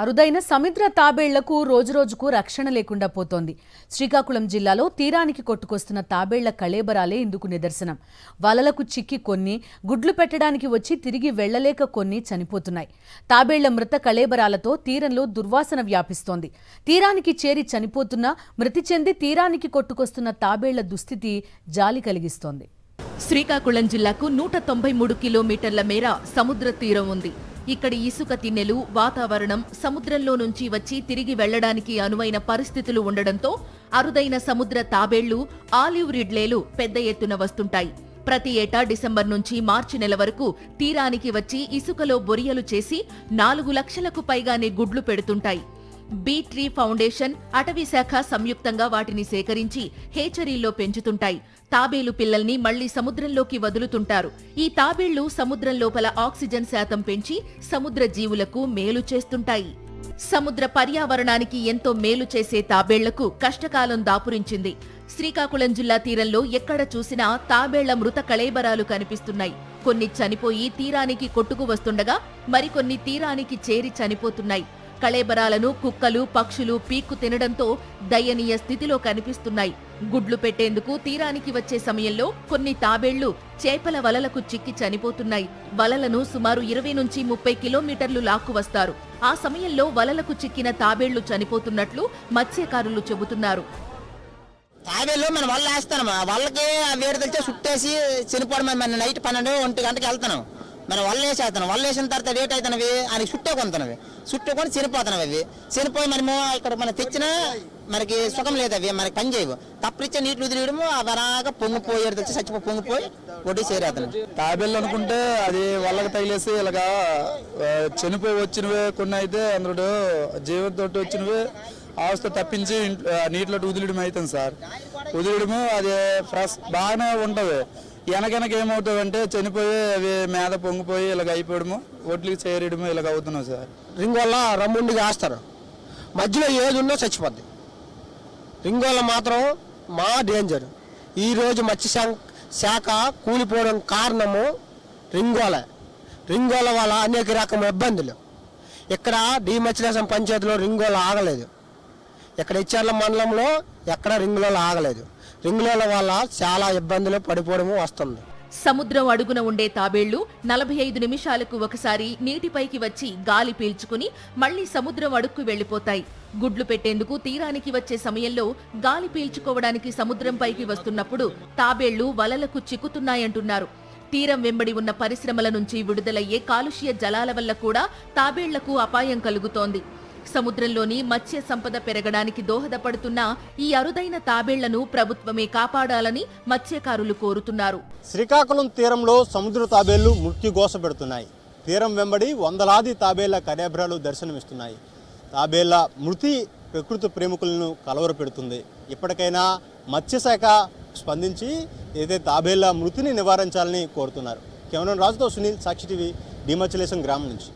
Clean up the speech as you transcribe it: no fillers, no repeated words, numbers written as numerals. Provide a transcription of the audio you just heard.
అరుదైన సముద్ర తాబేళ్లకు రోజురోజుకు రక్షణ లేకుండా పోతోంది. శ్రీకాకుళం జిల్లాలో తీరానికి కొట్టుకొస్తున్న తాబేళ్ల కళేబరాలే ఇందుకు నిదర్శనం. వలలకు చిక్కి కొన్ని, గుడ్లు పెట్టడానికి వచ్చి తిరిగి వెళ్లలేక కొన్ని చనిపోతున్నాయి. తాబేళ్ల మృత కళేబరాలతో తీరంలో దుర్వాసన వ్యాపిస్తోంది. తీరానికి చేరి చనిపోతున్నా, మృతి చెంది తీరానికి కొట్టుకొస్తున్న తాబేళ్ల దుస్థితి జాలి కలిగిస్తోంది. శ్రీకాకుళం జిల్లాకు 193 కిలోమీటర్ల మేర సముద్ర తీరం ఉంది. ఇక్కడి ఇసుక తిన్నెలు, వాతావరణం, సముద్రంలో నుంచి వచ్చి తిరిగి వెళ్లడానికి అనువైన పరిస్థితులు ఉండడంతో అరుదైన సముద్ర తాబేళ్లు, ఆలివ్ రిడ్లేలు పెద్ద ఎత్తున వస్తుంటాయి. ప్రతి ఏటా డిసెంబర్ నుంచి మార్చి నెల వరకు తీరానికి వచ్చి ఇసుకలో బొరియలు చేసి 4 లక్షలకు పైగానే గుడ్లు పెడుతుంటాయి. బీ ట్రీ ఫౌండేషన్, అటవీ శాఖ సంయుక్తంగా వాటిని సేకరించి హేచరీల్లో పెంచుతుంటాయి. తాబేలు పిల్లల్ని మళ్లీ సముద్రంలోకి వదులుతుంటారు. ఈ తాబేళ్లు సముద్రం లోపల ఆక్సిజన్ శాతం పెంచి సముద్ర జీవులకు మేలు చేస్తుంటాయి. సముద్ర పర్యావరణానికి ఎంతో మేలు చేసే తాబేళ్లకు కష్టకాలం దాపురించింది. శ్రీకాకుళం జిల్లా తీరంలో ఎక్కడ చూసినా తాబేళ్ల మృత కళేబరాలు కనిపిస్తున్నాయి. కొన్ని చనిపోయి తీరానికి కొట్టుకు వస్తుండగా మరికొన్ని తీరానికి చేరి చనిపోతున్నాయి. కళేబరాలను కుక్కలు, పక్షులు పీక్కు తినడంతో దయనీయ స్థితిలో కనిపిస్తున్నాయి. గుడ్లు పెట్టేందుకు తీరానికి వచ్చే సమయంలో కొన్ని తాబేళ్లు చేపల వలలకు చిక్కి చనిపోతున్నాయి. వలలను సుమారు 20 నుంచి 30 కిలోమీటర్లు లాక్కువస్తారు. ఆ సమయంలో వలలకు చిక్కిన తాబేళ్లు చనిపోతున్నట్లు మత్స్యకారులు చెబుతున్నారు. తాబేళ్ళు మనం వల్ల వేస్తాం, వాళ్ళకి వేడి తెలిసే చుట్టేసి చనిపోవడం. మన నైట్ 12-1 గంటకి వెళ్తాం, మనం వల్ల వేసేస్తాం. వల్ల వేసిన తర్వాత వేట్ అవుతున్నవి అని చుట్టుకొంతున్నవి, చుట్టుకొని చనిపోతున్నవి. అవి చనిపోయి మనము ఇక్కడ మనం తెచ్చినా మనకి సుఖం లేదు. అవి మనకి పని చేయవు. తప్పనిచ్చే నీటిని వదిలేయడము అవరాగా పొంగిపోయేది తెలిసి చచ్చిపోయి పొంగిపోయి ఒడ్డు చేరేస్తాను. తాబేళ్ళు అనుకుంటే అది వాళ్ళకి తగిలేసి ఇలాగా చనిపోయి వచ్చినవే, కొన్ని అయితే అందులో జీవంతో వచ్చినవే ఆవస్థ తప్పించి నీటిలో వదిలేయడం అవుతుంది సార్. వదిలేయడము అది ఫ్రెష్ బాగానే ఉంటుంది. వెనక ఏమవుతుంది అంటే చనిపోయి అవి మీద పొంగిపోయి ఇలాగ అయిపోవడము, ఒడ్లకి చేరేయడము ఇలాగ అవుతున్నాం సార్. రింగ్ వల్ల రమ్ముండిగా వేస్తారు, మధ్యలో ఏది ఉన్నా చచ్చిపోద్ది. రింగ్ వల్ల మాత్రం మా డేంజర్. ఈరోజు మత్స్య శాఖ కూలిపోవడం కారణము రింగోల వల్ల అనేక రకమైన ఇబ్బందులు. ఇక్కడ డిమత్స్యలేశం పంచాయతీలో రింగోల ఆగలేదు. ఇక్కడ ఇచ్చర్ల మండలంలో ఎక్కడ రింగులలో ఆగలేదు. రింగుల వల్ల చాలా ఇబ్బందులు పడిపోవడము వస్తుంది. సముద్రం అడుగున ఉండే తాబేళ్లు 45 నిమిషాలకు ఒకసారి నీటిపైకి వచ్చి గాలి పీల్చుకుని మళ్లీ సముద్రం అడుక్కు వెళ్లిపోతాయి. గుడ్లు పెట్టేందుకు తీరానికి వచ్చే సమయంలో గాలి పీల్చుకోవడానికి సముద్రంపైకి వస్తున్నప్పుడు తాబేళ్లు వలలకు చిక్కుతున్నాయంటున్నారు. తీరం వెంబడి ఉన్న పరిశ్రమల నుంచి విడుదలయ్యే కాలుష్య జలాల వల్ల కూడా తాబేళ్లకు అపాయం కలుగుతోంది. సముద్రంలోని మత్స్య సంపద పెరగడానికి దోహదపడుతున్న ఈ అరుదైన తాబేళ్లను ప్రభుత్వమే కాపాడాలని మత్స్యకారులు కోరుతున్నారు. శ్రీకాకుళం తీరంలో సముద్ర తాబేళ్లు మృత్యుఘోష పెడుతున్నాయి. తీరం వెంబడి వందలాది తాబేళ్ల కళేబరాలు దర్శనమిస్తున్నాయి. తాబేళ్ల మృతి ప్రకృతి ప్రేమికులను కలవరపెడుతుంది. ఇప్పటికైనా మత్స్యశాఖ స్పందించి ఏదైతే తాబేళ్ల మృతిని నివారించాలని కోరుతున్నారు. కెమెరామెన్ రాజుతో సునీల్, సాక్షి టీవీ, డిమత్స్యలేశం గ్రామం నుంచి.